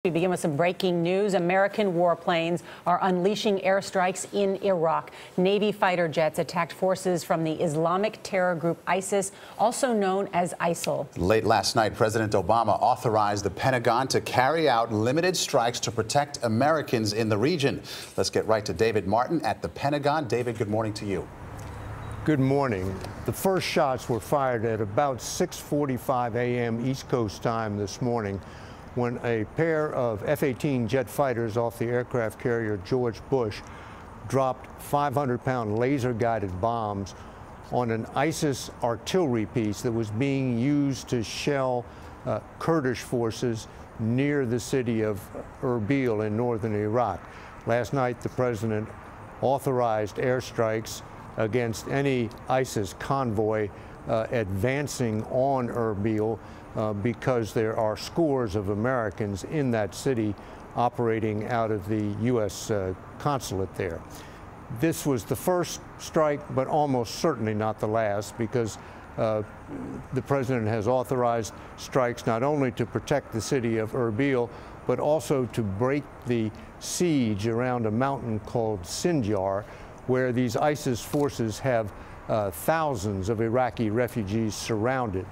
We begin with some breaking news. American warplanes are unleashing airstrikes in Iraq. Navy fighter jets attacked forces from the Islamic terror group ISIS, also known as ISIL. Late last night, President Obama authorized the Pentagon to carry out limited strikes to protect Americans in the region. Let's get right to David Martin at the Pentagon. David, good morning to you. Good morning. The first shots were fired at about 6:45 a.m. East Coast time this morning, when a pair of F-18 jet fighters off the aircraft carrier George Bush dropped 500-pound laser-guided bombs on an ISIS artillery piece that was being used to shell Kurdish forces near the city of Erbil in northern Iraq. Last night, the president authorized airstrikes against any ISIS convoy advancing on Erbil because there are scores of Americans in that city operating out of the U.S. consulate there. This was the first strike, but almost certainly not the last, because the president has authorized strikes not only to protect the city of Erbil, but also to break the siege around a mountain called Sinjar, where these ISIS forces have thousands of Iraqi refugees surrounded.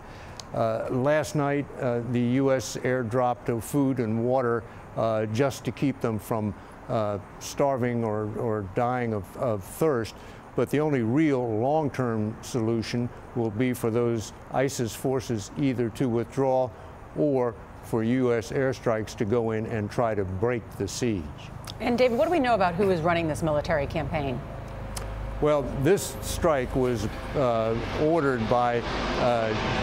Last night, the U.S. airdropped food and water just to keep them from starving or dying of thirst. But the only real long-term solution will be for those ISIS forces either to withdraw or for U.S. airstrikes to go in and try to break the siege. And David, what do we know about who is running this military campaign? Well, this strike was ordered by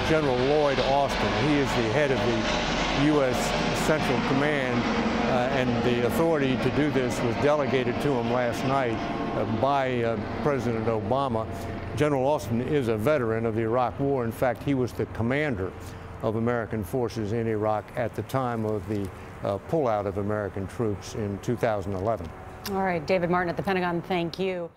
General Lloyd Austin. He is the head of the U.S. Central Command, and the authority to do this was delegated to him last night by President Obama. General Austin is a veteran of the Iraq War. In fact, he was the commander of American forces in Iraq at the time of the pullout of American troops in 2011. All right, David Martin at the Pentagon, thank you.